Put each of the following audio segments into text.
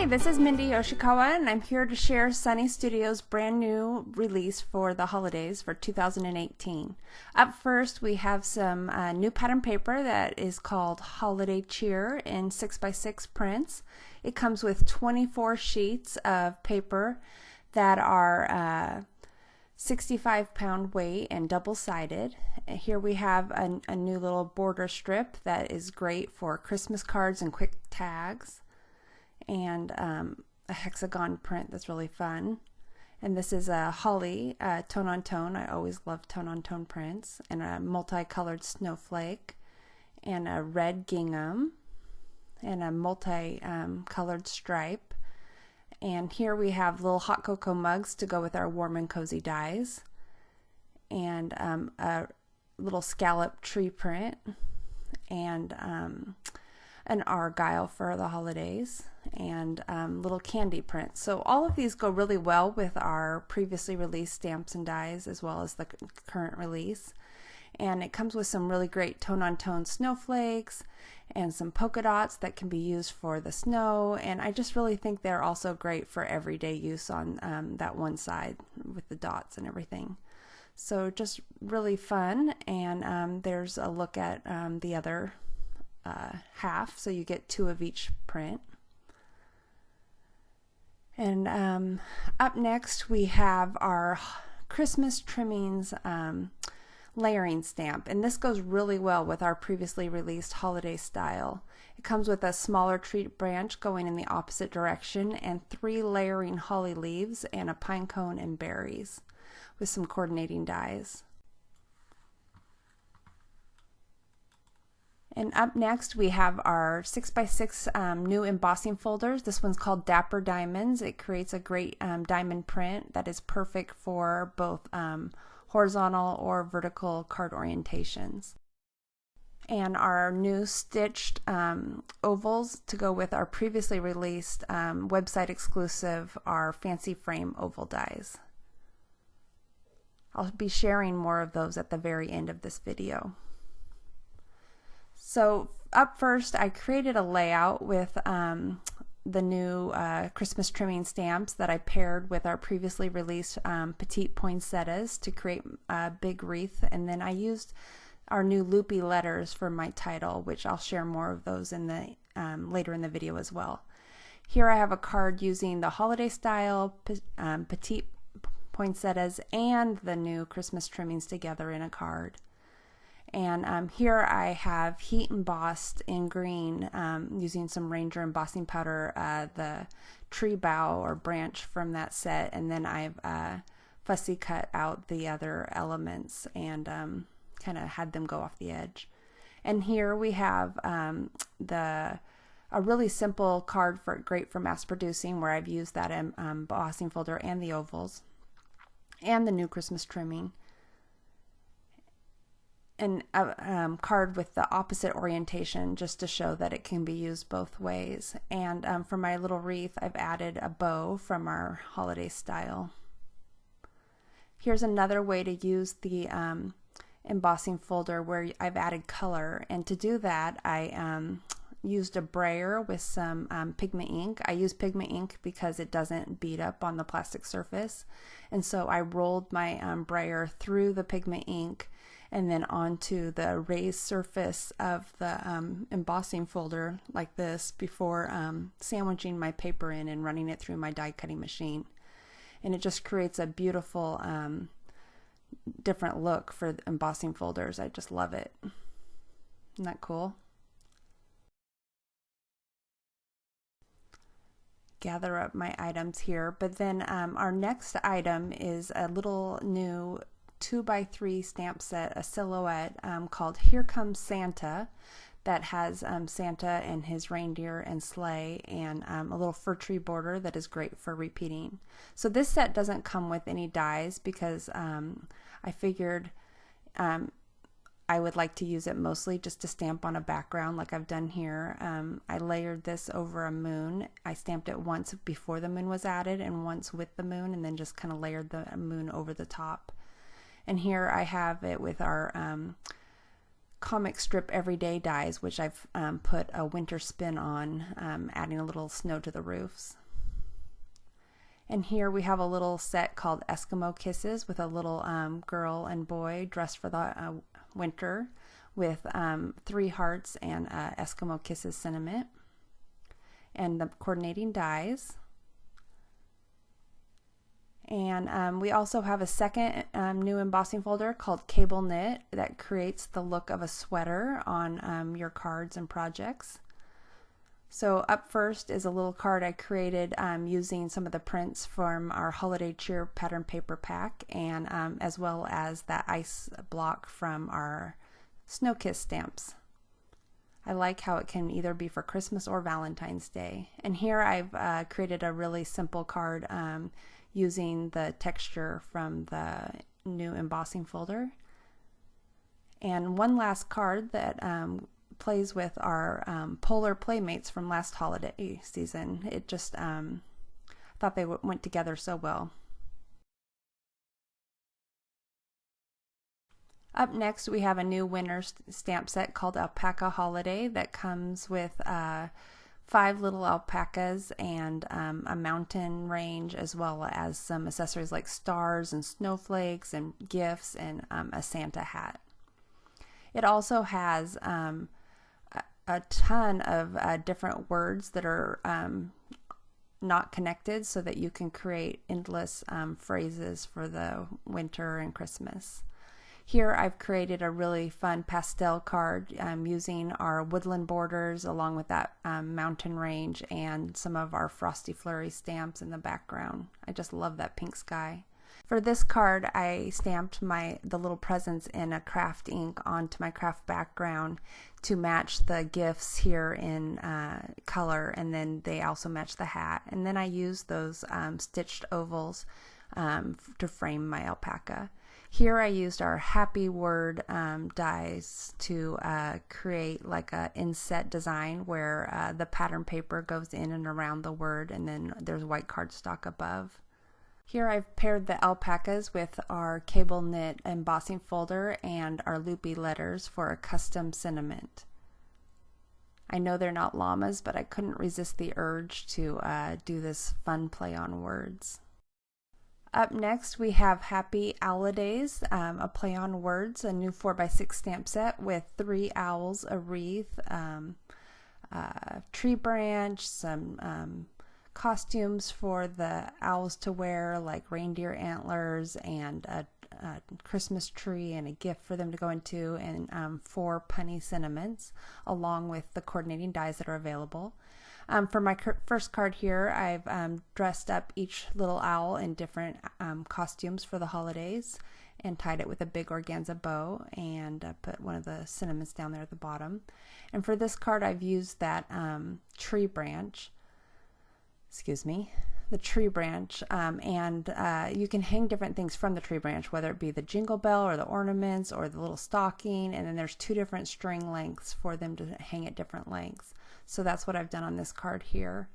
This is Mindy Yoshikawa, and I'm here to share Sunny Studios' brand new release for the holidays for 2018. Up first, we have some new pattern paper that is called Holiday Cheer in 6x6 prints. It comes with 24 sheets of paper that are 65-pound weight and double-sided. Here we have a new little border strip that is great for Christmas cards and quick tags, and a hexagon print that's really fun. And this is a holly tone on tone. I always love tone on tone prints. And a multicolored snowflake, and a red gingham, and a multi-colored stripe. And here we have little hot cocoa mugs to go with our warm and cozy dies, and a little scallop tree print, and an argyle for the holidays, and little candy prints. So all of these go really well with our previously released stamps and dies as well as the current release. And it comes with some really great tone-on-tone snowflakes and some polka dots that can be used for the snow. And I just really think they're also great for everyday use on that one side with the dots and everything. So just really fun. And there's a look at the other half, so you get two of each print. And up next we have our Christmas trimmings layering stamp, and this goes really well with our previously released holiday style. It comes with a smaller tree branch going in the opposite direction, and 3 layering holly leaves, and a pine cone and berries with some coordinating dies. And up next we have our 6x6 new embossing folders. This one's called Dapper Diamonds. It creates a great diamond print that is perfect for both horizontal or vertical card orientations. And our new stitched ovals to go with our previously released website exclusive, our fancy frame oval dies. I'll be sharing more of those at the very end of this video. So up first, I created a layout with the new Christmas trimming stamps that I paired with our previously released petite poinsettias to create a big wreath, and then I used our new loopy letters for my title, which I'll share more of those in the later in the video as well. Here I have a card using the holiday style petite poinsettias and the new Christmas trimmings together in a card. And here I have heat embossed in green using some Ranger embossing powder, the tree bough or branch from that set, and then I've fussy cut out the other elements and kind of had them go off the edge. And here we have a really simple card great for mass producing, where I've used that embossing folder and the ovals and the new Christmas trimming. And a card with the opposite orientation just to show that it can be used both ways. And for my little wreath, I've added a bow from our holiday style. Here's another way to use the embossing folder where I've added color. And to do that, I used a brayer with some pigment ink. I use pigment ink because it doesn't bead up on the plastic surface. And so I rolled my brayer through the pigment ink and then onto the raised surface of the embossing folder like this before sandwiching my paper in and running it through my die cutting machine. And it just creates a beautiful different look for embossing folders. I just love it. Isn't that cool? Gather up my items here, but then our next item is a little new 2x3 stamp set, a silhouette called Here Comes Santa, that has Santa and his reindeer and sleigh, and a little fir tree border that is great for repeating. So this set doesn't come with any dies because I figured I would like to use it mostly just to stamp on a background like I've done here. I layered this over a moon. I stamped it once before the moon was added and once with the moon, and then just kind of layered the moon over the top. And here I have it with our comic strip everyday dies, which I've put a winter spin on, adding a little snow to the roofs. And here we have a little set called Eskimo Kisses with a little girl and boy dressed for the winter with 3 hearts and Eskimo Kisses sentiment and the coordinating dies. And we also have a second new embossing folder called Cable Knit that creates the look of a sweater on your cards and projects. So up first is a little card I created using some of the prints from our Holiday Cheer pattern paper pack, and as well as that ice block from our Snow Kiss stamps. I like how it can either be for Christmas or Valentine's Day. And here I've created a really simple card using the texture from the new embossing folder. And one last card that plays with our polar playmates from last holiday season. It just thought they went together so well. Up next we have a new winter stamp set called Alpaca Holiday that comes with 5 little alpacas and a mountain range, as well as some accessories like stars and snowflakes and gifts and a Santa hat. It also has a ton of different words that are not connected, so that you can create endless phrases for the winter and Christmas. Here I've created a really fun pastel card using our woodland borders along with that mountain range and some of our Frosty Flurry stamps in the background. I just love that pink sky. For this card I stamped the little presents in a craft ink onto my craft background to match the gifts here in color, and then they also match the hat. And then I used those stitched ovals to frame my alpaca. Here I used our happy word dies to create like a inset design where the pattern paper goes in and around the word, and then there's white cardstock above. Here I've paired the alpacas with our cable knit embossing folder and our loopy letters for a custom sentiment. I know they're not llamas, but I couldn't resist the urge to do this fun play on words. Up next we have Happy Owlidays, a play on words, a new 4x6 stamp set with 3 owls, a wreath, tree branch, some costumes for the owls to wear like reindeer antlers, and a Christmas tree and a gift for them to go into, and 4 punny sentiments along with the coordinating dies that are available. For my first card here, I've dressed up each little owl in different costumes for the holidays and tied it with a big organza bow, and put one of the sentiments down there at the bottom. And for this card I've used that tree branch, the tree branch, and you can hang different things from the tree branch, whether it be the jingle bell or the ornaments or the little stocking, and then there's 2 different string lengths for them to hang at different lengths. So that's what I've done on this card here.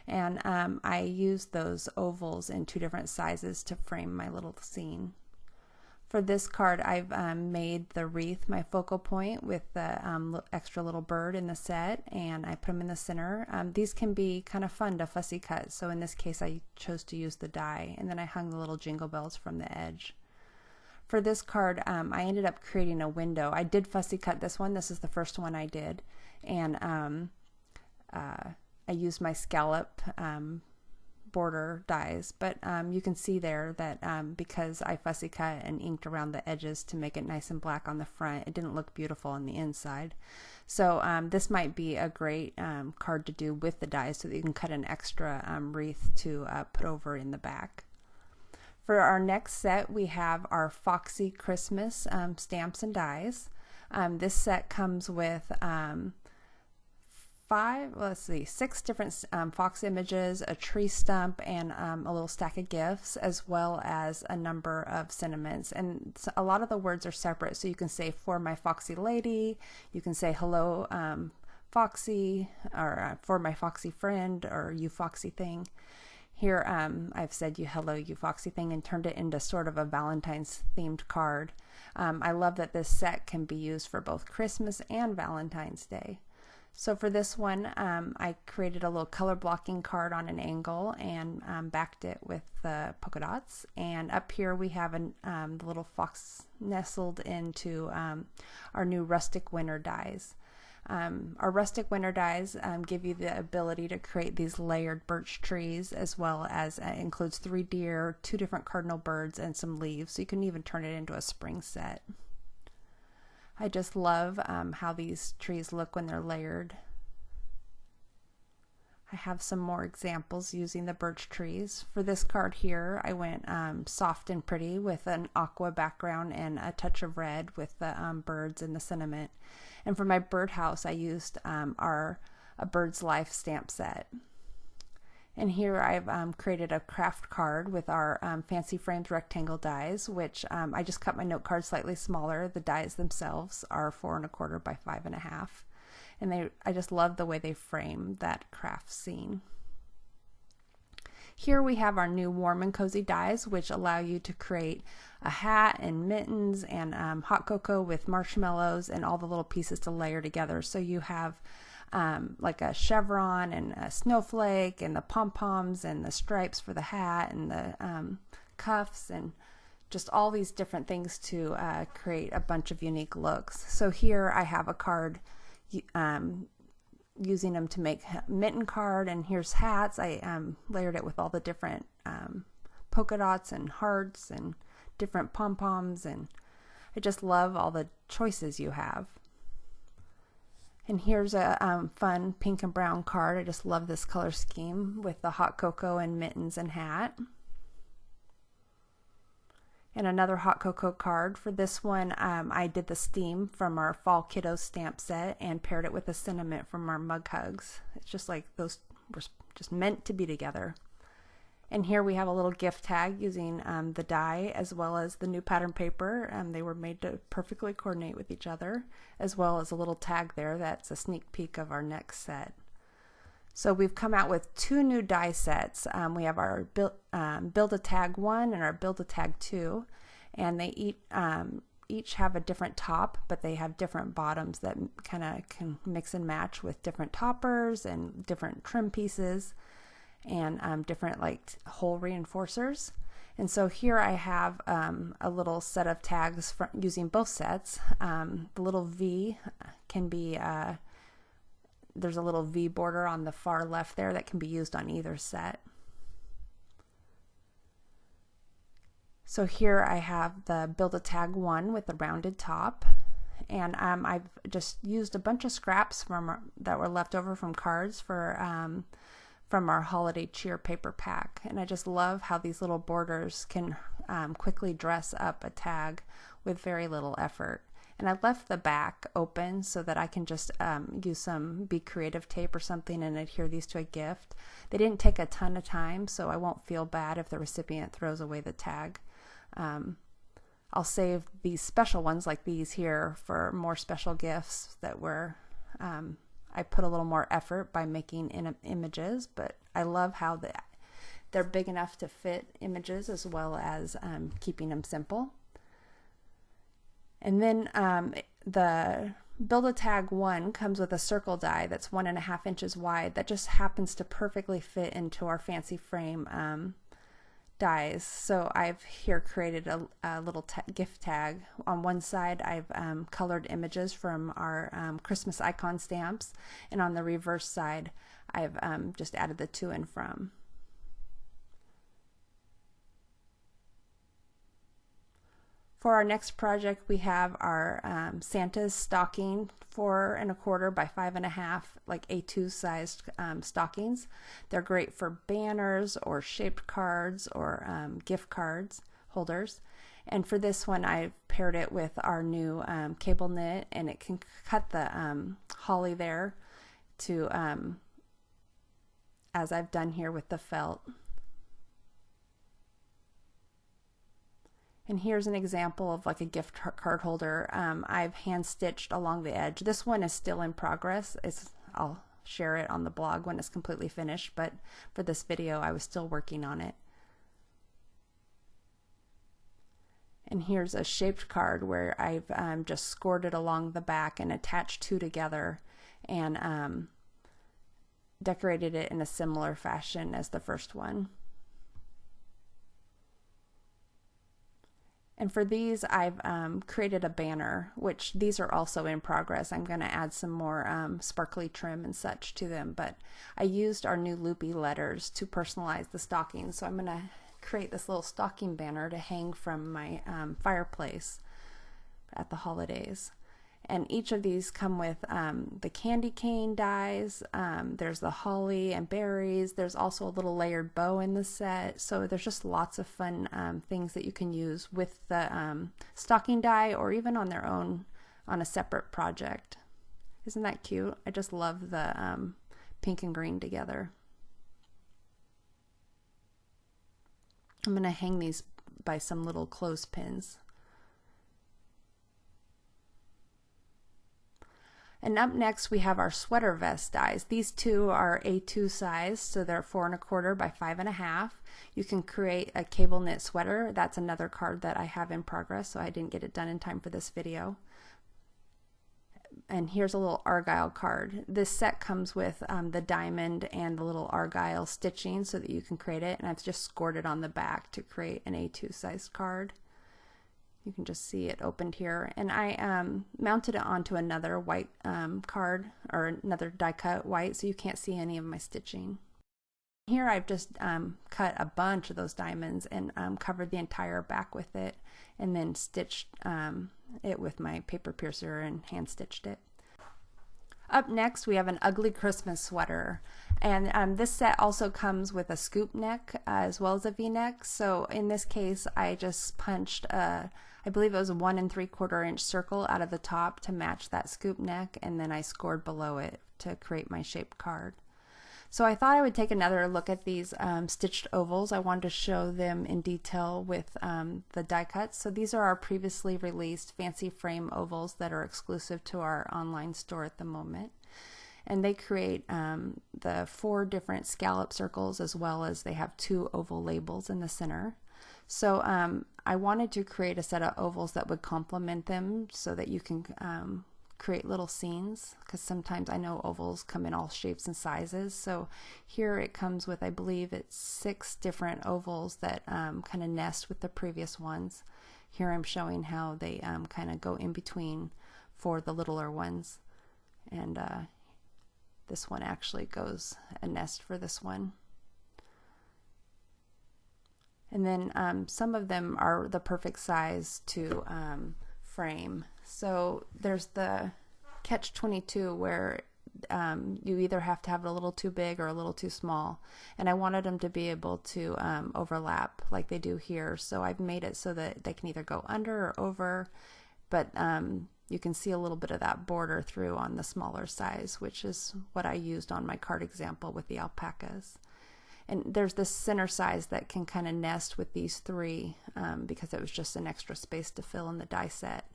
And I used those ovals in 2 different sizes to frame my little scene. For this card I've made the wreath my focal point with the extra little bird in the set, and I put them in the center. These can be kind of fun to fussy cut, so in this case I chose to use the die, and then I hung the little jingle bells from the edge. For this card I ended up creating a window. I did fussy cut this one. This is the first one I did, and I used my scallop border dies, but you can see there that because I fussy cut and inked around the edges to make it nice and black on the front, it didn't look beautiful on the inside. So this might be a great card to do with the dies, so that you can cut an extra wreath to put over in the back. For our next set we have our Foxy Christmas stamps and dies. This set comes with 6 different fox images, a tree stump, and a little stack of gifts, as well as a number of sentiments. And a lot of the words are separate, so you can say "for my foxy lady," you can say "hello Foxy," or "for my foxy friend," or "you foxy thing." Here I've said you hello you foxy thing and turned it into sort of a Valentine's themed card. I love that this set can be used for both Christmas and Valentine's Day. So for this one, I created a little color blocking card on an angle and backed it with the polka dots. And up here we have the little fox nestled into our new rustic winter dies. Our rustic winter dies give you the ability to create these layered birch trees, as well as includes 3 deer, 2 different cardinal birds, and some leaves. So you can even turn it into a spring set. I just love how these trees look when they're layered. I have some more examples using the birch trees. For this card here, I went soft and pretty with an aqua background and a touch of red with the birds and the sentiment. And for my birdhouse, I used a Bird's Life stamp set. And here I've created a craft card with our fancy framed rectangle dies, which I just cut my note card slightly smaller. The dies themselves are 4 1/4 by 5 1/2. And I just love the way they frame that craft scene. Here we have our new warm and cozy dies, which allow you to create a hat and mittens and hot cocoa with marshmallows and all the little pieces to layer together. So you have like a chevron and a snowflake and the pom-poms and the stripes for the hat and the cuffs and just all these different things to create a bunch of unique looks. So here I have a card using them to make a mitten card, and here's hats. I layered it with all the different polka dots and hearts and different pom-poms, and I just love all the choices you have. And here's a fun pink and brown card. I just love this color scheme with the hot cocoa and mittens and hat. And another hot cocoa card. For this one, I did the steam from our Fall Kiddos stamp set and paired it with the sentiment from our mug hugs. It's just like those were just meant to be together. And here we have a little gift tag using the die as well as the new pattern paper. They were made to perfectly coordinate with each other, as well as a little tag there that's a sneak peek of our next set. So we've come out with 2 new die sets. We have our Build-A-Tag 1 and our Build-A-Tag 2, and they each have a different top, but they have different bottoms that kind of can mix and match with different toppers and different trim pieces and different like hole reinforcers. And so here I have a little set of tags using both sets. The little V can be there's a little V border on the far left there that can be used on either set. So here I have the Build-A-Tag 1 with the rounded top, and I've just used a bunch of scraps that were left over from cards from our holiday cheer paper pack. And I just love how these little borders can quickly dress up a tag with very little effort. And I left the back open so that I can just use some Be Creative tape or something and adhere these to a gift. They didn't take a ton of time, so I won't feel bad if the recipient throws away the tag. I'll save these special ones like these here for more special gifts that were I put a little more effort by making images, but I love how they're big enough to fit images as well as keeping them simple. And then the Build-A-Tag 1 comes with a circle die that's 1 1/2 inches wide that just happens to perfectly fit into our fancy frame dies. So I've here created a little gift tag. On one side I've colored images from our Christmas icon stamps, and on the reverse side I've just added the to and from. For our next project, we have our Santa's stocking, 4 1/4 by 5 1/2, like A2 sized stockings. They're great for banners or shaped cards or gift cards holders. And for this one, I paired it with our new cable knit, and it can cut the holly there to, as I've done here with the felt. And here's an example of like a gift card holder. I've hand stitched along the edge. This one is still in progress. I'll share it on the blog when it's completely finished, but for this video I was still working on it. And here's a shaped card where I've just scored it along the back and attached two together and decorated it in a similar fashion as the first one. And for these, I've created a banner, which these are also in progress. I'm going to add some more sparkly trim and such to them, but I used our new loopy letters to personalize the stockings. So I'm going to create this little stocking banner to hang from my fireplace at the holidays. And each of these come with the candy cane dies, there's the holly and berries, there's also a little layered bow in the set, so there's just lots of fun things that you can use with the stocking die or even on their own on a separate project. Isn't that cute? I just love the pink and green together. I'm going to hang these by some little clothespins. And up next we have our sweater vest dies. These two are A2 size, so they're 4 1/4 by 5 1/2. You can create a cable knit sweater. That's another card that I have in progress, so I didn't get it done in time for this video. And here's a little argyle card. This set comes with the diamond and the little argyle stitching so that you can create it, and I've just scored it on the back to create an A2 size card. You can just see it opened here, and I mounted it onto another white card, or another die cut white, so you can't see any of my stitching. Here I've just cut a bunch of those diamonds and covered the entire back with it, and then stitched it with my paper piercer and hand stitched it. Up next we have an ugly Christmas sweater, and this set also comes with a scoop neck as well as a V-neck. So in this case I just punched I believe it was a 1 3/4 inch circle out of the top to match that scoop neck, and then I scored below it to create my shaped card. So I thought I would take another look at these stitched ovals. I wanted to show them in detail with the die cuts. So these are our previously released fancy frame ovals that are exclusive to our online store at the moment. And they create the 4 different scallop circles, as well as they have 2 oval labels in the center. So I wanted to create a set of ovals that would complement them so that you can create little scenes, because sometimes I know ovals come in all shapes and sizes. So here it comes with, I believe it's 6 different ovals that kind of nest with the previous ones. Here I'm showing how they kind of go in between for the littler ones, and this one actually goes a nest for this one. And then some of them are the perfect size to frame. So there's the catch-22 where you either have to have it a little too big or a little too small. And I wanted them to be able to overlap like they do here. So I've made it so that they can either go under or over, but you can see a little bit of that border through on the smaller size, which is what I used on my card example with the alpacas. And there's this center size that can kind of nest with these 3 because it was just an extra space to fill in the die set.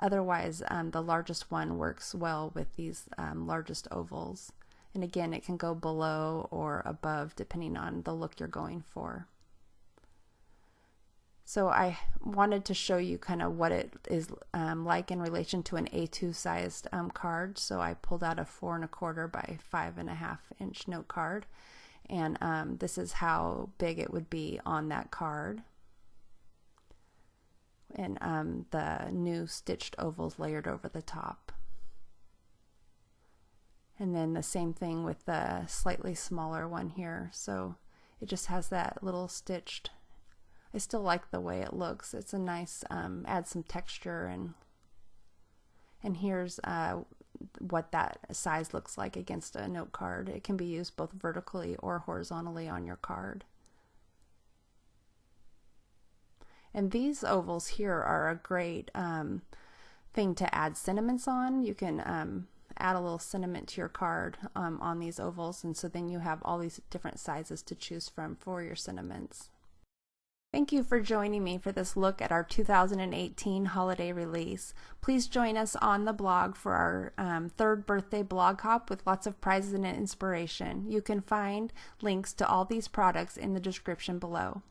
Otherwise, the largest one works well with these largest ovals. And again, it can go below or above depending on the look you're going for. So I wanted to show you kind of what it is like in relation to an A2 sized card. So I pulled out a 4 1/4 by 5 1/2 inch note card. And this is how big it would be on that card. And the new stitched ovals layered over the top. And then the same thing with the slightly smaller one here. So it just has that little stitched. I still like the way it looks. It's a nice, adds some texture, and here's what that size looks like against a note card. It can be used both vertically or horizontally on your card. And these ovals here are a great thing to add sentiments on. You can add a little sentiment to your card on these ovals, and so then you have all these different sizes to choose from for your sentiments. Thank you for joining me for this look at our 2018 holiday release. Please join us on the blog for our third birthday blog hop with lots of prizes and inspiration. You can find links to all these products in the description below.